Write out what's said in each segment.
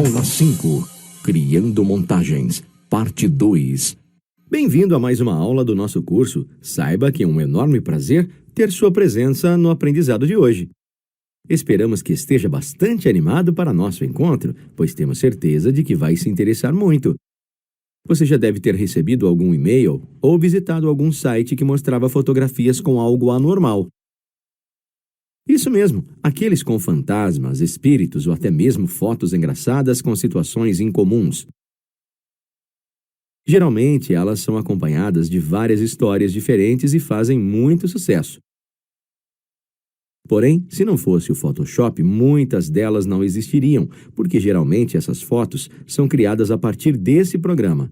Aula 5, Criando Montagens, Parte 2. Bem-vindo a mais uma aula do nosso curso. Saiba que é um enorme prazer ter sua presença no aprendizado de hoje. Esperamos que esteja bastante animado para nosso encontro, pois temos certeza de que vai se interessar muito. Você já deve ter recebido algum e-mail ou visitado algum site que mostrava fotografias com algo anormal. Isso mesmo, aqueles com fantasmas, espíritos ou até mesmo fotos engraçadas com situações incomuns. Geralmente, elas são acompanhadas de várias histórias diferentes e fazem muito sucesso. Porém, se não fosse o Photoshop, muitas delas não existiriam, porque geralmente essas fotos são criadas a partir desse programa.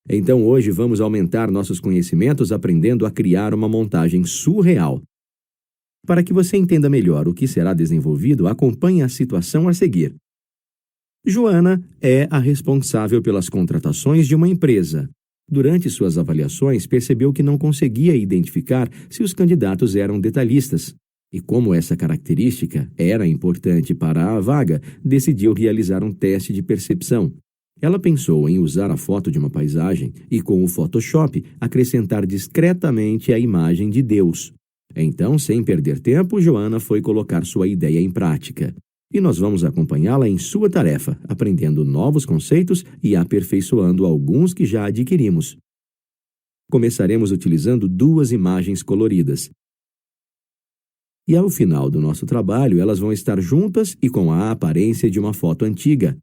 Então hoje vamos aumentar nossos conhecimentos aprendendo a criar uma montagem surreal. Para que você entenda melhor o que será desenvolvido, acompanhe a situação a seguir. Joana é a responsável pelas contratações de uma empresa. Durante suas avaliações, percebeu que não conseguia identificar se os candidatos eram detalhistas. E como essa característica era importante para a vaga, decidiu realizar um teste de percepção. Ela pensou em usar a foto de uma paisagem e, com o Photoshop, acrescentar discretamente a imagem de Deus. Então, sem perder tempo, Joana foi colocar sua ideia em prática. E nós vamos acompanhá-la em sua tarefa, aprendendo novos conceitos e aperfeiçoando alguns que já adquirimos. Começaremos utilizando duas imagens coloridas. E ao final do nosso trabalho, elas vão estar juntas e com a aparência de uma foto antiga.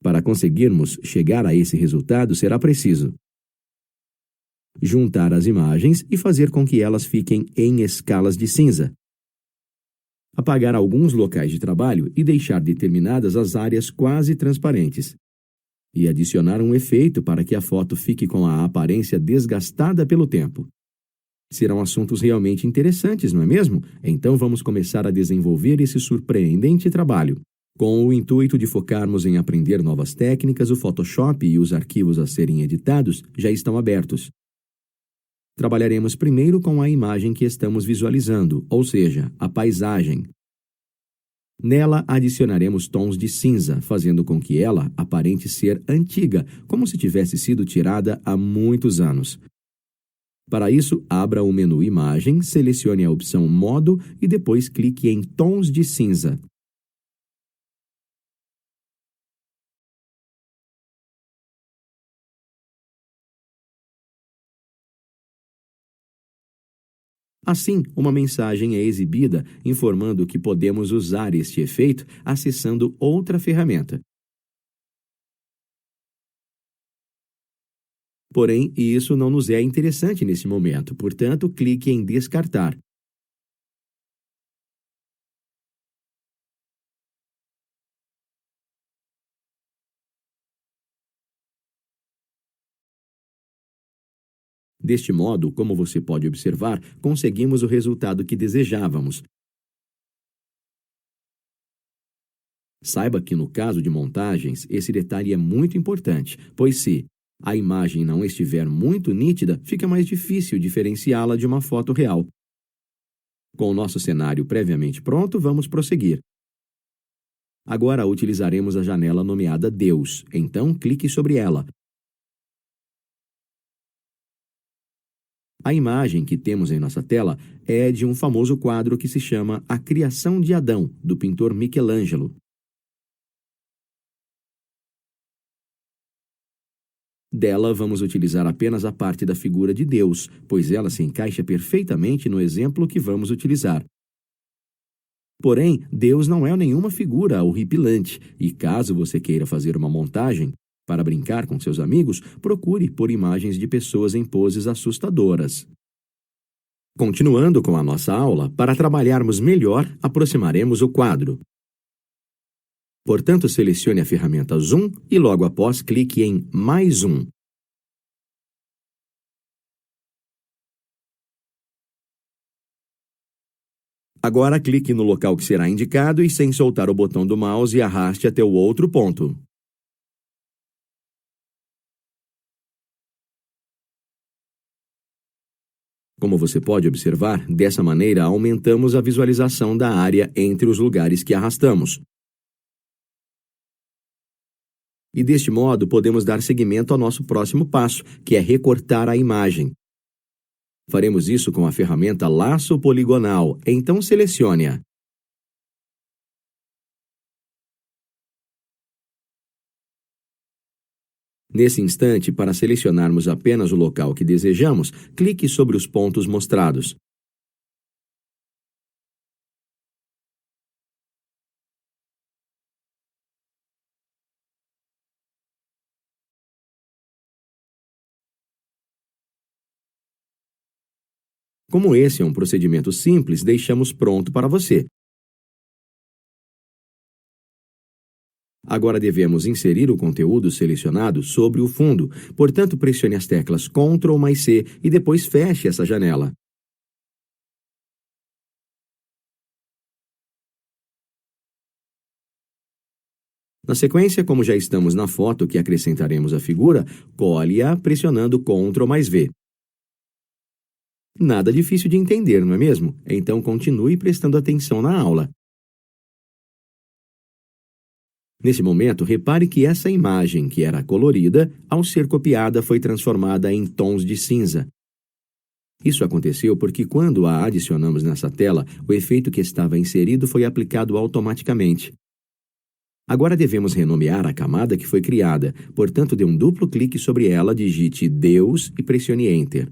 Para conseguirmos chegar a esse resultado, será preciso juntar as imagens e fazer com que elas fiquem em escalas de cinza. Apagar alguns locais de trabalho e deixar determinadas as áreas quase transparentes. E adicionar um efeito para que a foto fique com a aparência desgastada pelo tempo. Serão assuntos realmente interessantes, não é mesmo? Então vamos começar a desenvolver esse surpreendente trabalho. Com o intuito de focarmos em aprender novas técnicas, o Photoshop e os arquivos a serem editados já estão abertos. Trabalharemos primeiro com a imagem que estamos visualizando, ou seja, a paisagem. Nela adicionaremos tons de cinza, fazendo com que ela aparente ser antiga, como se tivesse sido tirada há muitos anos. Para isso, abra o menu Imagem, selecione a opção Modo e depois clique em Tons de cinza. Assim, uma mensagem é exibida informando que podemos usar este efeito acessando outra ferramenta. Porém, isso não nos é interessante nesse momento, portanto, clique em Descartar. Deste modo, como você pode observar, conseguimos o resultado que desejávamos. Saiba que no caso de montagens, esse detalhe é muito importante, pois se a imagem não estiver muito nítida, fica mais difícil diferenciá-la de uma foto real. Com o nosso cenário previamente pronto, vamos prosseguir. Agora utilizaremos a janela nomeada Deus, então clique sobre ela. A imagem que temos em nossa tela é de um famoso quadro que se chama A Criação de Adão, do pintor Michelangelo. Dela, vamos utilizar apenas a parte da figura de Deus, pois ela se encaixa perfeitamente no exemplo que vamos utilizar. Porém, Deus não é nenhuma figura horripilante, e caso você queira fazer uma montagem para brincar com seus amigos, procure por imagens de pessoas em poses assustadoras. Continuando com a nossa aula, para trabalharmos melhor, aproximaremos o quadro. Portanto, selecione a ferramenta Zoom e logo após clique em Mais um. Agora clique no local que será indicado e, sem soltar o botão do mouse, arraste até o outro ponto. Como você pode observar, dessa maneira aumentamos a visualização da área entre os lugares que arrastamos. E deste modo, podemos dar seguimento ao nosso próximo passo, que é recortar a imagem. Faremos isso com a ferramenta Laço Poligonal, então selecione-a. Nesse instante, para selecionarmos apenas o local que desejamos, clique sobre os pontos mostrados. Como esse é um procedimento simples, deixamos pronto para você. Agora devemos inserir o conteúdo selecionado sobre o fundo, portanto pressione as teclas Ctrl mais C e depois feche essa janela. Na sequência, como já estamos na foto que acrescentaremos à figura, cole-a pressionando Ctrl mais V. Nada difícil de entender, não é mesmo? Então continue prestando atenção na aula. Nesse momento, repare que essa imagem, que era colorida, ao ser copiada foi transformada em tons de cinza. Isso aconteceu porque quando a adicionamos nessa tela, o efeito que estava inserido foi aplicado automaticamente. Agora devemos renomear a camada que foi criada, portanto dê um duplo clique sobre ela, digite Deus e pressione Enter.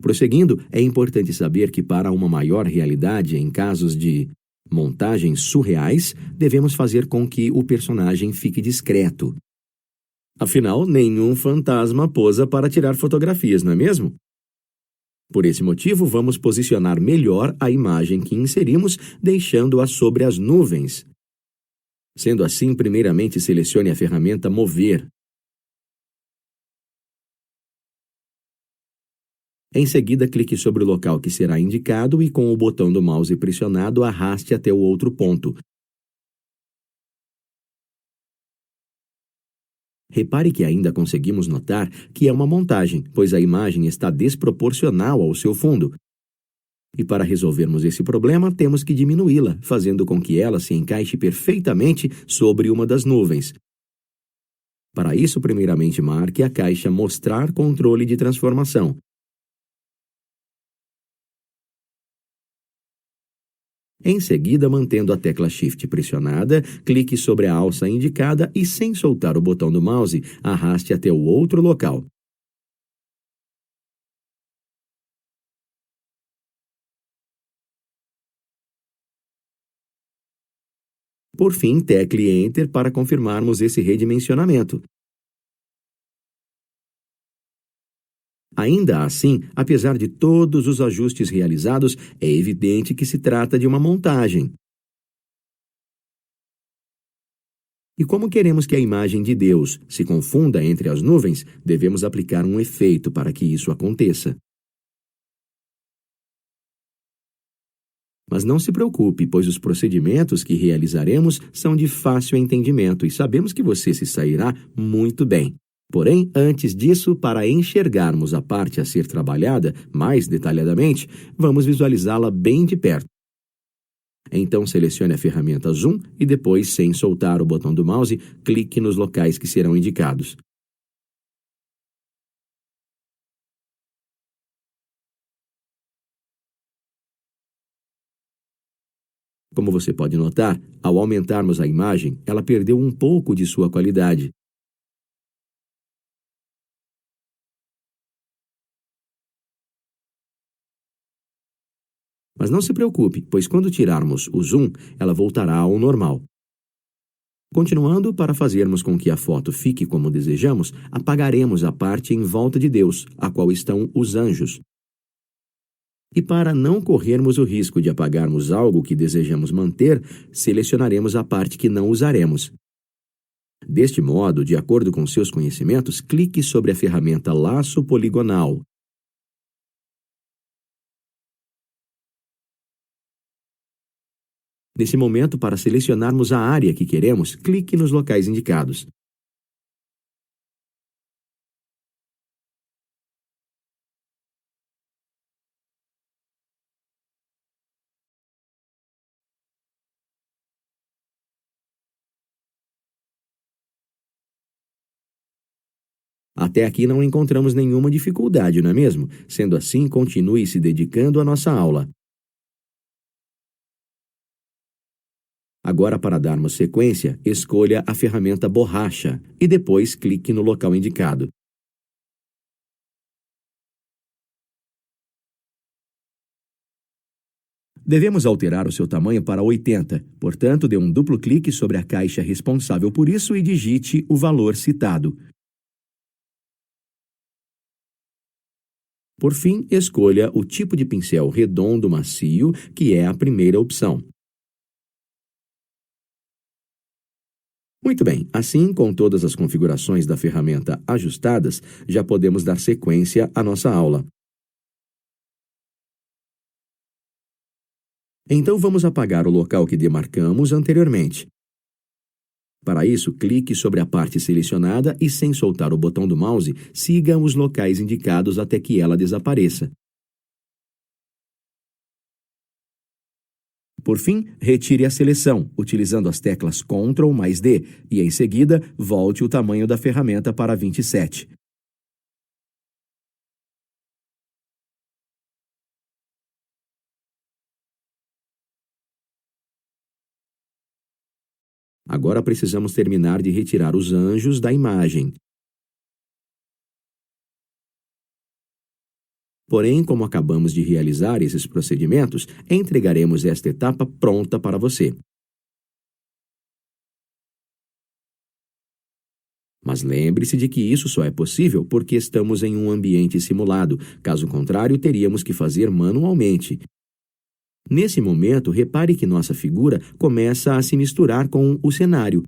Prosseguindo, é importante saber que para uma maior realidade em casos de montagens surreais, devemos fazer com que o personagem fique discreto. Afinal, nenhum fantasma posa para tirar fotografias, não é mesmo? Por esse motivo, vamos posicionar melhor a imagem que inserimos, deixando-a sobre as nuvens. Sendo assim, primeiramente selecione a ferramenta Mover. Em seguida, clique sobre o local que será indicado e, com o botão do mouse pressionado, arraste até o outro ponto. Repare que ainda conseguimos notar que é uma montagem, pois a imagem está desproporcional ao seu fundo. E para resolvermos esse problema, temos que diminuí-la, fazendo com que ela se encaixe perfeitamente sobre uma das nuvens. Para isso, primeiramente marque a caixa Mostrar controle de transformação. Em seguida, mantendo a tecla Shift pressionada, clique sobre a alça indicada e, sem soltar o botão do mouse, arraste até o outro local. Por fim, tecle Enter para confirmarmos esse redimensionamento. Ainda assim, apesar de todos os ajustes realizados, é evidente que se trata de uma montagem. E como queremos que a imagem de Deus se confunda entre as nuvens, devemos aplicar um efeito para que isso aconteça. Mas não se preocupe, pois os procedimentos que realizaremos são de fácil entendimento e sabemos que você se sairá muito bem. Porém, antes disso, para enxergarmos a parte a ser trabalhada mais detalhadamente, vamos visualizá-la bem de perto. Então, selecione a ferramenta Zoom e depois, sem soltar o botão do mouse, clique nos locais que serão indicados. Como você pode notar, ao aumentarmos a imagem, ela perdeu um pouco de sua qualidade. Mas não se preocupe, pois quando tirarmos o zoom, ela voltará ao normal. Continuando, para fazermos com que a foto fique como desejamos, apagaremos a parte em volta de Deus, a qual estão os anjos. E para não corrermos o risco de apagarmos algo que desejamos manter, selecionaremos a parte que não usaremos. Deste modo, de acordo com seus conhecimentos, clique sobre a ferramenta Laço Poligonal. Nesse momento, para selecionarmos a área que queremos, clique nos locais indicados. Até aqui não encontramos nenhuma dificuldade, não é mesmo? Sendo assim, continue se dedicando à nossa aula. Agora, para darmos sequência, escolha a ferramenta Borracha e depois clique no local indicado. Devemos alterar o seu tamanho para 80, portanto, dê um duplo clique sobre a caixa responsável por isso e digite o valor citado. Por fim, escolha o tipo de pincel redondo macio, que é a primeira opção. Muito bem, assim, com todas as configurações da ferramenta ajustadas, já podemos dar sequência à nossa aula. Então vamos apagar o local que demarcamos anteriormente. Para isso, clique sobre a parte selecionada e, sem soltar o botão do mouse, siga os locais indicados até que ela desapareça. Por fim, retire a seleção, utilizando as teclas Ctrl mais D, e em seguida, volte o tamanho da ferramenta para 27. Agora precisamos terminar de retirar os anjos da imagem. Porém, como acabamos de realizar esses procedimentos, entregaremos esta etapa pronta para você. Mas lembre-se de que isso só é possível porque estamos em um ambiente simulado, caso contrário, teríamos que fazer manualmente. Nesse momento, repare que nossa figura começa a se misturar com o cenário.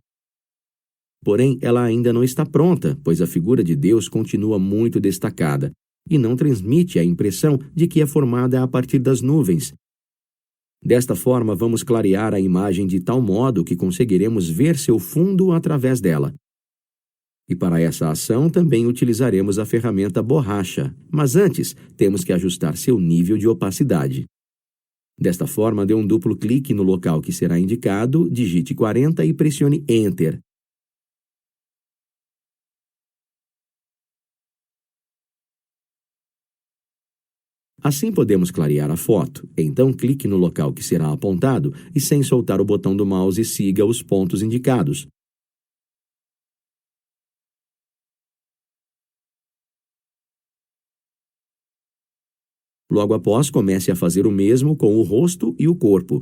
Porém, ela ainda não está pronta, pois a figura de Deus continua muito destacada e não transmite a impressão de que é formada a partir das nuvens. Desta forma, vamos clarear a imagem de tal modo que conseguiremos ver seu fundo através dela. E para essa ação também utilizaremos a ferramenta Borracha, mas antes temos que ajustar seu nível de opacidade. Desta forma, dê um duplo clique no local que será indicado, digite 40 e pressione Enter. Assim podemos clarear a foto. Então clique no local que será apontado e, sem soltar o botão do mouse, siga os pontos indicados. Logo após, comece a fazer o mesmo com o rosto e o corpo.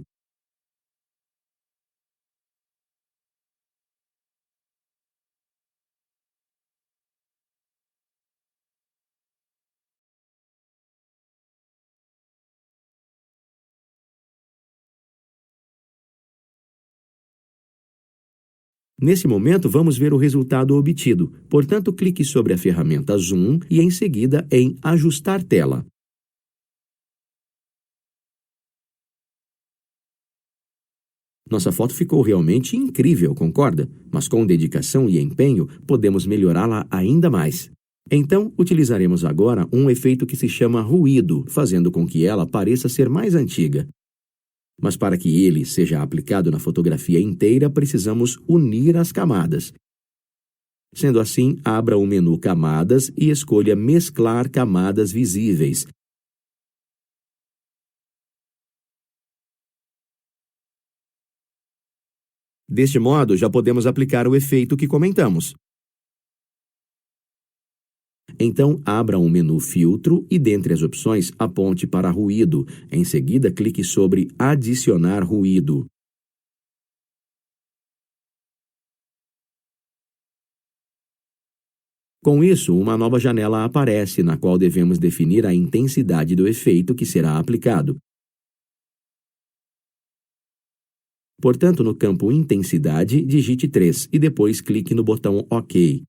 Nesse momento, vamos ver o resultado obtido. Portanto, clique sobre a ferramenta Zoom e, em seguida, em Ajustar tela. Nossa foto ficou realmente incrível, concorda? Mas com dedicação e empenho, podemos melhorá-la ainda mais. Então, utilizaremos agora um efeito que se chama ruído, fazendo com que ela pareça ser mais antiga. Mas para que ele seja aplicado na fotografia inteira, precisamos unir as camadas. Sendo assim, abra o menu Camadas e escolha Mesclar camadas visíveis. Deste modo, já podemos aplicar o efeito que comentamos. Então, abra o menu Filtro e, dentre as opções, aponte para Ruído. Em seguida, clique sobre Adicionar ruído. Com isso, uma nova janela aparece, na qual devemos definir a intensidade do efeito que será aplicado. Portanto, no campo Intensidade, digite 3 e depois clique no botão OK.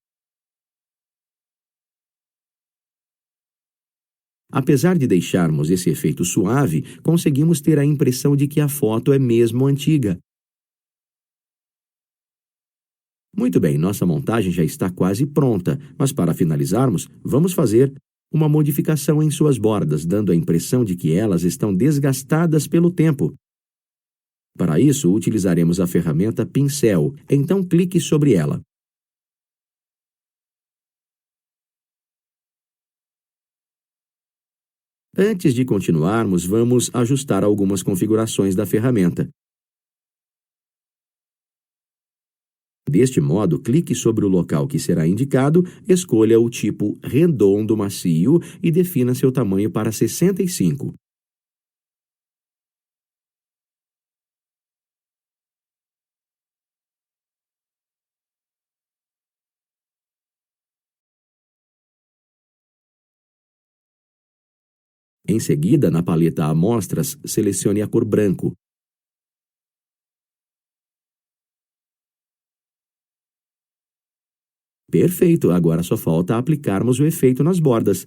Apesar de deixarmos esse efeito suave, conseguimos ter a impressão de que a foto é mesmo antiga. Muito bem, nossa montagem já está quase pronta, mas para finalizarmos, vamos fazer uma modificação em suas bordas, dando a impressão de que elas estão desgastadas pelo tempo. Para isso, utilizaremos a ferramenta Pincel, então clique sobre ela. Antes de continuarmos, vamos ajustar algumas configurações da ferramenta. Deste modo, clique sobre o local que será indicado, escolha o tipo redondo macio e defina seu tamanho para 65. Em seguida, na paleta Amostras, selecione a cor branco. Perfeito, agora só falta aplicarmos o efeito nas bordas.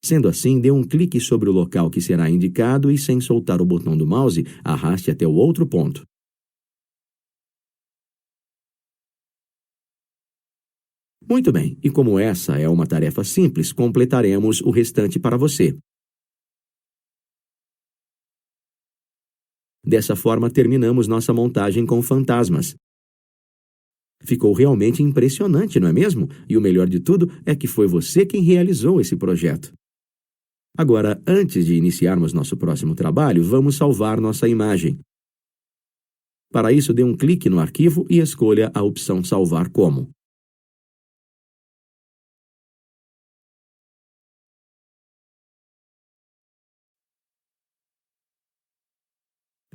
Sendo assim, dê um clique sobre o local que será indicado e, sem soltar o botão do mouse, arraste até o outro ponto. Muito bem, e como essa é uma tarefa simples, completaremos o restante para você. Dessa forma, terminamos nossa montagem com fantasmas. Ficou realmente impressionante, não é mesmo? E o melhor de tudo é que foi você quem realizou esse projeto. Agora, antes de iniciarmos nosso próximo trabalho, vamos salvar nossa imagem. Para isso, dê um clique no arquivo e escolha a opção Salvar como.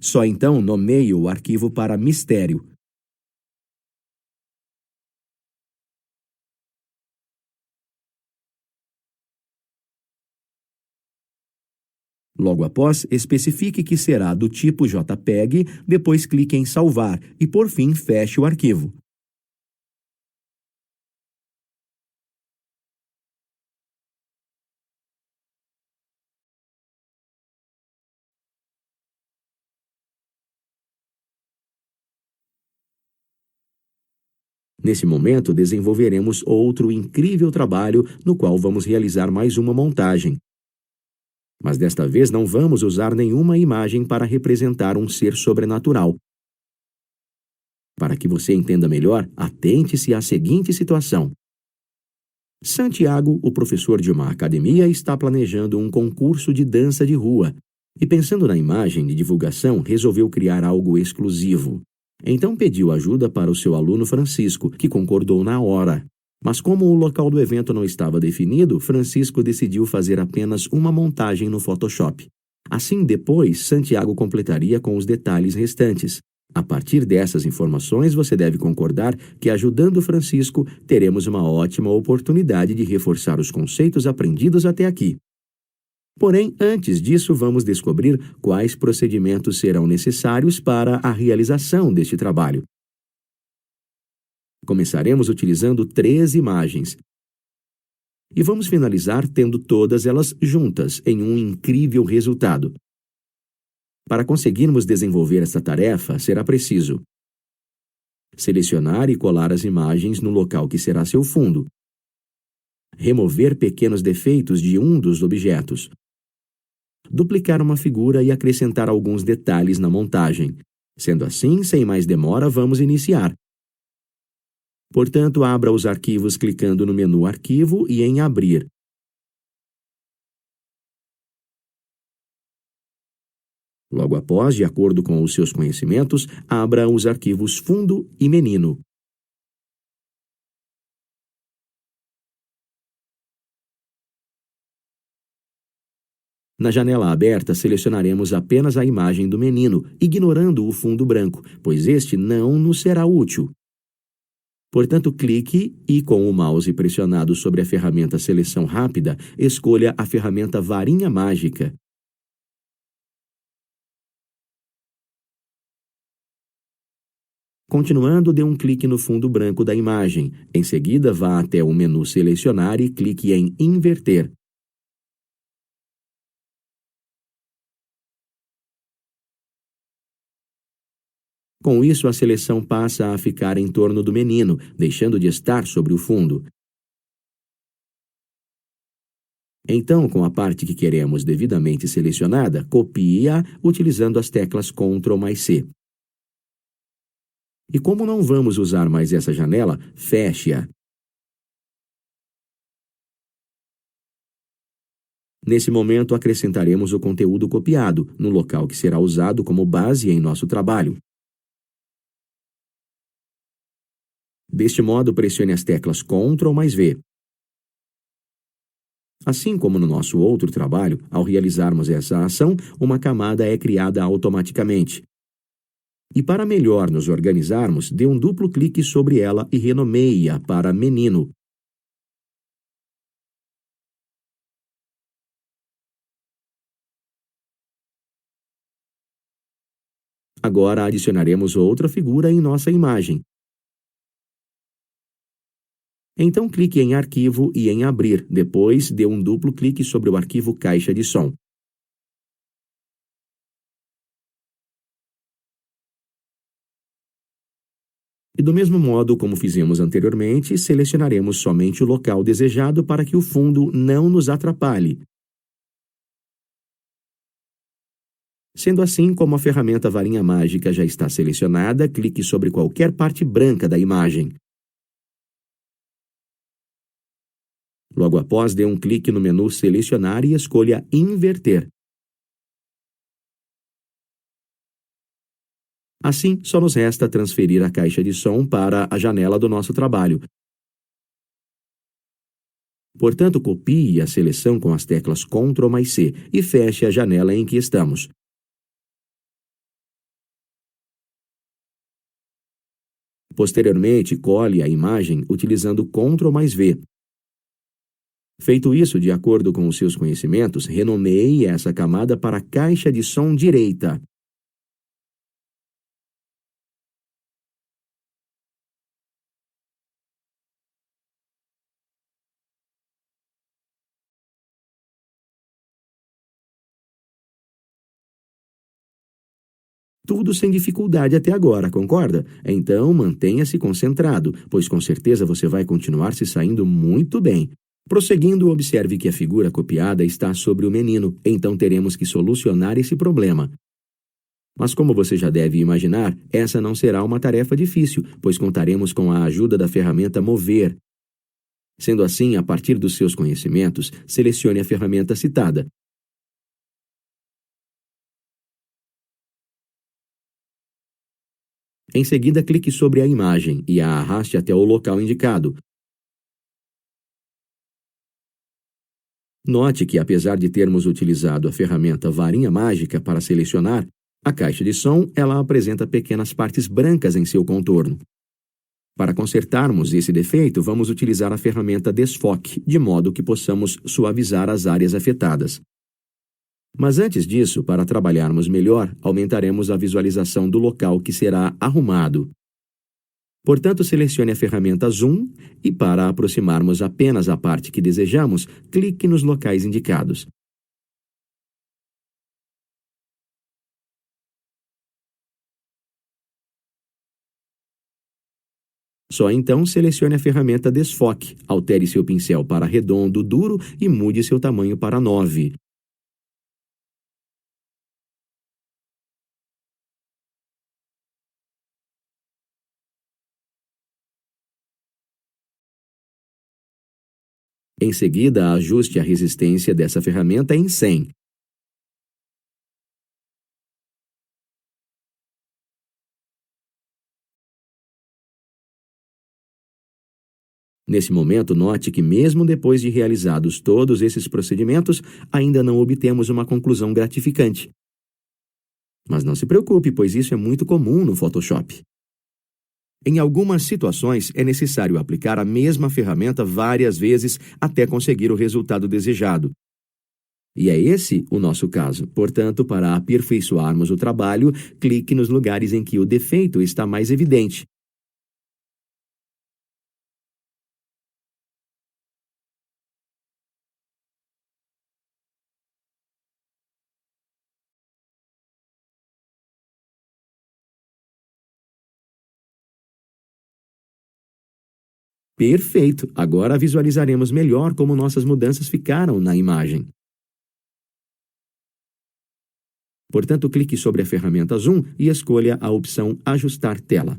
Só então nomeie o arquivo para Mistério. Logo após, especifique que será do tipo JPEG, depois clique em Salvar e, por fim, feche o arquivo. Nesse momento, desenvolveremos outro incrível trabalho no qual vamos realizar mais uma montagem. Mas desta vez não vamos usar nenhuma imagem para representar um ser sobrenatural. Para que você entenda melhor, atente-se à seguinte situação. Santiago, o professor de uma academia, está planejando um concurso de dança de rua. E pensando na imagem de divulgação, resolveu criar algo exclusivo. Então pediu ajuda para o seu aluno Francisco, que concordou na hora. Mas como o local do evento não estava definido, Francisco decidiu fazer apenas uma montagem no Photoshop. Assim, depois, Santiago completaria com os detalhes restantes. A partir dessas informações, você deve concordar que, ajudando Francisco, teremos uma ótima oportunidade de reforçar os conceitos aprendidos até aqui. Porém, antes disso, vamos descobrir quais procedimentos serão necessários para a realização deste trabalho. Começaremos utilizando 3 imagens. E vamos finalizar tendo todas elas juntas, em um incrível resultado. Para conseguirmos desenvolver esta tarefa, será preciso selecionar e colar as imagens no local que será seu fundo, remover pequenos defeitos de um dos objetos, duplicar uma figura e acrescentar alguns detalhes na montagem. Sendo assim, sem mais demora, vamos iniciar. Portanto, abra os arquivos clicando no menu Arquivo e em Abrir. Logo após, de acordo com os seus conhecimentos, abra os arquivos Fundo e Menino. Na janela aberta, selecionaremos apenas a imagem do menino, ignorando o fundo branco, pois este não nos será útil. Portanto, clique e, com o mouse pressionado sobre a ferramenta Seleção Rápida, escolha a ferramenta Varinha Mágica. Continuando, dê um clique no fundo branco da imagem. Em seguida, vá até o menu Selecionar e clique em Inverter. Com isso, a seleção passa a ficar em torno do menino, deixando de estar sobre o fundo. Então, com a parte que queremos devidamente selecionada, copie-a utilizando as teclas Ctrl mais C. E como não vamos usar mais essa janela, feche-a. Nesse momento, acrescentaremos o conteúdo copiado, no local que será usado como base em nosso trabalho. Deste modo, pressione as teclas Ctrl mais V. Assim como no nosso outro trabalho, ao realizarmos essa ação, uma camada é criada automaticamente. E para melhor nos organizarmos, dê um duplo clique sobre ela e renomeie-a para Menino. Agora adicionaremos outra figura em nossa imagem. Então clique em Arquivo e em Abrir. Depois, dê um duplo clique sobre o arquivo Caixa de som. E do mesmo modo como fizemos anteriormente, selecionaremos somente o local desejado para que o fundo não nos atrapalhe. Sendo assim, como a ferramenta Varinha Mágica já está selecionada, clique sobre qualquer parte branca da imagem. Logo após, dê um clique no menu Selecionar e escolha Inverter. Assim, só nos resta transferir a caixa de som para a janela do nosso trabalho. Portanto, copie a seleção com as teclas Ctrl mais C e feche a janela em que estamos. Posteriormente, cole a imagem utilizando Ctrl mais V. Feito isso, de acordo com os seus conhecimentos, renomeie essa camada para caixa de som direita. Tudo sem dificuldade até agora, concorda? Então, mantenha-se concentrado, pois com certeza você vai continuar se saindo muito bem. Prosseguindo, observe que a figura copiada está sobre o menino, então teremos que solucionar esse problema. Mas como você já deve imaginar, essa não será uma tarefa difícil, pois contaremos com a ajuda da ferramenta Mover. Sendo assim, a partir dos seus conhecimentos, selecione a ferramenta citada. Em seguida, clique sobre a imagem e a arraste até o local indicado. Note que, apesar de termos utilizado a ferramenta Varinha Mágica para selecionar, a caixa de som ela apresenta pequenas partes brancas em seu contorno. Para consertarmos esse defeito, vamos utilizar a ferramenta Desfoque, de modo que possamos suavizar as áreas afetadas. Mas antes disso, para trabalharmos melhor, aumentaremos a visualização do local que será arrumado. Portanto, selecione a ferramenta Zoom e, para aproximarmos apenas a parte que desejamos, clique nos locais indicados. Só então selecione a ferramenta Desfoque, altere seu pincel para redondo, duro e mude seu tamanho para 9. Em seguida, ajuste a resistência dessa ferramenta em 100. Nesse momento, note que mesmo depois de realizados todos esses procedimentos, ainda não obtemos uma conclusão gratificante. Mas não se preocupe, pois isso é muito comum no Photoshop. Em algumas situações, é necessário aplicar a mesma ferramenta várias vezes até conseguir o resultado desejado. E é esse o nosso caso. Portanto, para aperfeiçoarmos o trabalho, clique nos lugares em que o defeito está mais evidente. Perfeito! Agora visualizaremos melhor como nossas mudanças ficaram na imagem. Portanto, clique sobre a ferramenta Zoom e escolha a opção Ajustar tela.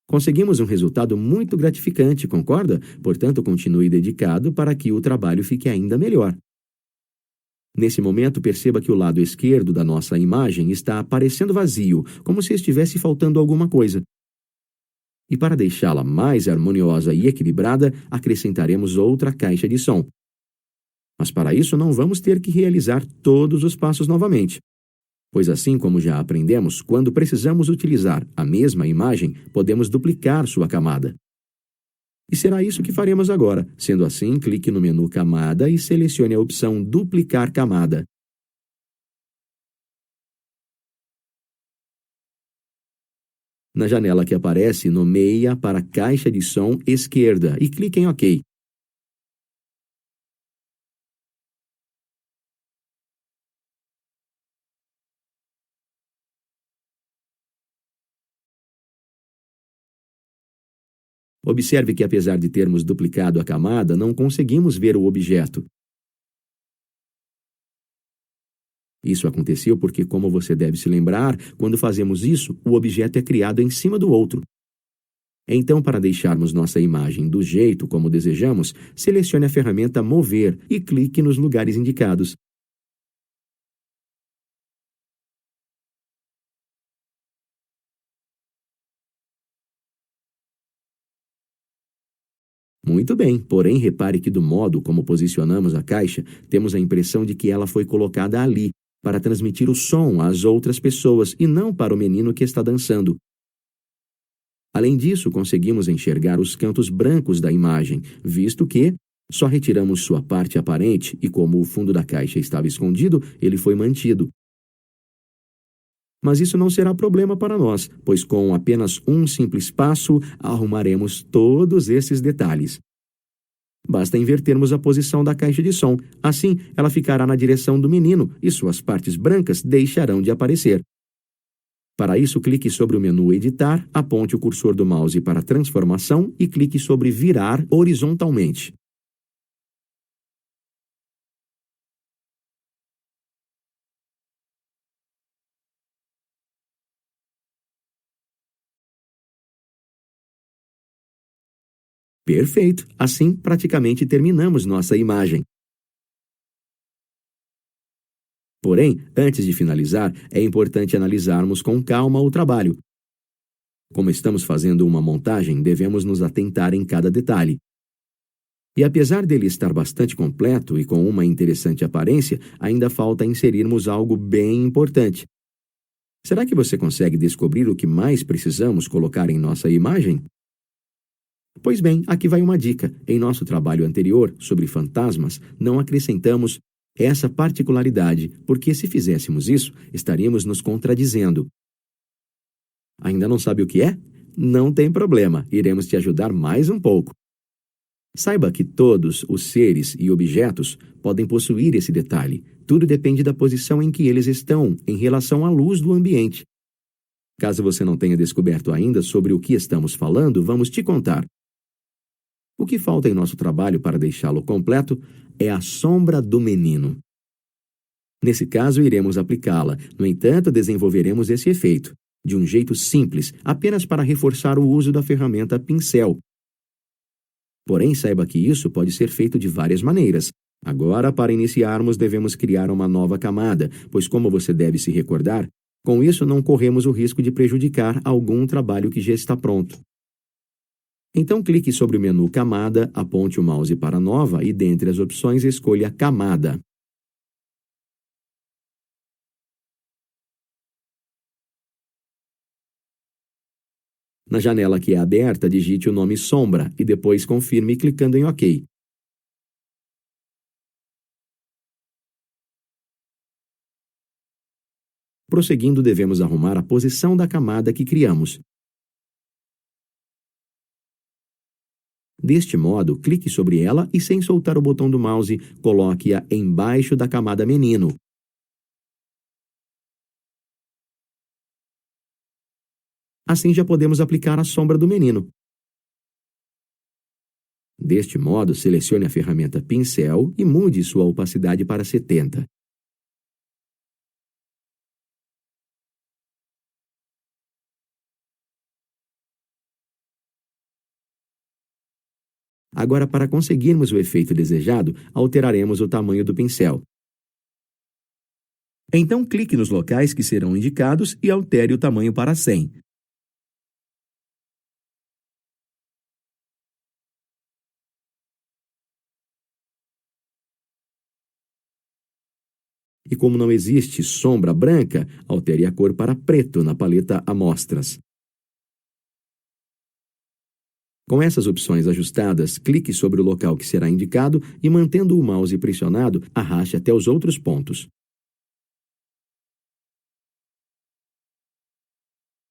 Conseguimos um resultado muito gratificante, concorda? Portanto, continue dedicado para que o trabalho fique ainda melhor. Nesse momento, perceba que o lado esquerdo da nossa imagem está parecendo vazio, como se estivesse faltando alguma coisa. E para deixá-la mais harmoniosa e equilibrada, acrescentaremos outra caixa de som. Mas para isso não vamos ter que realizar todos os passos novamente. Pois assim como já aprendemos, quando precisamos utilizar a mesma imagem, podemos duplicar sua camada. E será isso que faremos agora. Sendo assim, clique no menu Camada e selecione a opção Duplicar camada. Na janela que aparece, nomeie-a para Caixa de som esquerda e clique em OK. Observe que, apesar de termos duplicado a camada, não conseguimos ver o objeto. Isso aconteceu porque, como você deve se lembrar, quando fazemos isso, o objeto é criado em cima do outro. Então, para deixarmos nossa imagem do jeito como desejamos, selecione a ferramenta Mover e clique nos lugares indicados. Muito bem, porém repare que do modo como posicionamos a caixa, temos a impressão de que ela foi colocada ali, para transmitir o som às outras pessoas e não para o menino que está dançando. Além disso, conseguimos enxergar os cantos brancos da imagem, visto que só retiramos sua parte aparente e, como o fundo da caixa estava escondido, ele foi mantido. Mas isso não será problema para nós, pois com apenas um simples passo, arrumaremos todos esses detalhes. Basta invertermos a posição da caixa de som. Assim, ela ficará na direção do menino e suas partes brancas deixarão de aparecer. Para isso, clique sobre o menu Editar, aponte o cursor do mouse para Transformação e clique sobre Virar horizontalmente. Perfeito! Assim, praticamente terminamos nossa imagem. Porém, antes de finalizar, é importante analisarmos com calma o trabalho. Como estamos fazendo uma montagem, devemos nos atentar em cada detalhe. E apesar dele estar bastante completo e com uma interessante aparência, ainda falta inserirmos algo bem importante. Será que você consegue descobrir o que mais precisamos colocar em nossa imagem? Pois bem, aqui vai uma dica. Em nosso trabalho anterior, sobre fantasmas, não acrescentamos essa particularidade, porque se fizéssemos isso, estaríamos nos contradizendo. Ainda não sabe o que é? Não tem problema, iremos te ajudar mais um pouco. Saiba que todos os seres e objetos podem possuir esse detalhe. Tudo depende da posição em que eles estão em relação à luz do ambiente. Caso você não tenha descoberto ainda sobre o que estamos falando, vamos te contar. O que falta em nosso trabalho para deixá-lo completo é a sombra do menino. Nesse caso, iremos aplicá-la. No entanto, desenvolveremos esse efeito de um jeito simples, apenas para reforçar o uso da ferramenta pincel. Porém, saiba que isso pode ser feito de várias maneiras. Agora, para iniciarmos, devemos criar uma nova camada, pois, como você deve se recordar, com isso não corremos o risco de prejudicar algum trabalho que já está pronto. Então, clique sobre o menu Camada, aponte o mouse para Nova e, dentre as opções, escolha Camada. Na janela que é aberta, digite o nome Sombra e depois confirme clicando em OK. Prosseguindo, devemos arrumar a posição da camada que criamos. Deste modo, clique sobre ela e, sem soltar o botão do mouse, coloque-a embaixo da camada menino. Assim já podemos aplicar a sombra do menino. Deste modo, selecione a ferramenta Pincel e mude sua opacidade para 70. Agora, para conseguirmos o efeito desejado, alteraremos o tamanho do pincel. Então, clique nos locais que serão indicados e altere o tamanho para 100. E como não existe sombra branca, altere a cor para preto na paleta Amostras. Com essas opções ajustadas, clique sobre o local que será indicado e, mantendo o mouse pressionado, arraste até os outros pontos.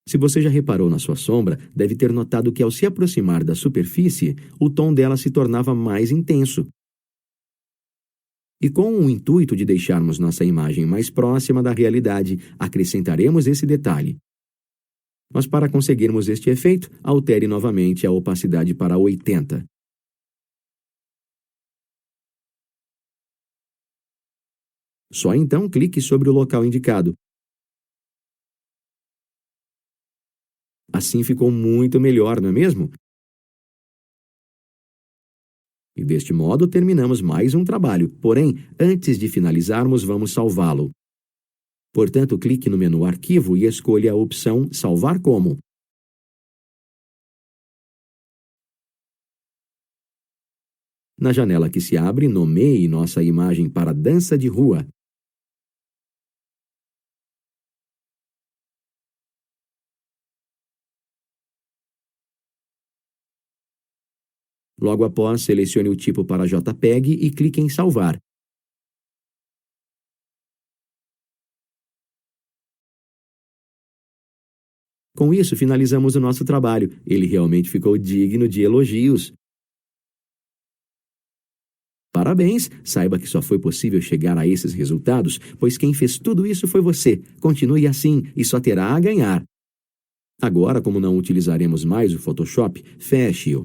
Se você já reparou na sua sombra, deve ter notado que ao se aproximar da superfície, o tom dela se tornava mais intenso. E com o intuito de deixarmos nossa imagem mais próxima da realidade, acrescentaremos esse detalhe. Mas para conseguirmos este efeito, altere novamente a opacidade para 80. Só então clique sobre o local indicado. Assim ficou muito melhor, não é mesmo? E deste modo terminamos mais um trabalho. Porém, antes de finalizarmos, vamos salvá-lo. Portanto, clique no menu Arquivo e escolha a opção Salvar como. Na janela que se abre, nomeie nossa imagem para Dança de Rua. Logo após, selecione o tipo para JPEG e clique em Salvar. Com isso, finalizamos o nosso trabalho. Ele realmente ficou digno de elogios. Parabéns! Saiba que só foi possível chegar a esses resultados, pois quem fez tudo isso foi você. Continue assim e só terá a ganhar. Agora, como não utilizaremos mais o Photoshop, feche-o.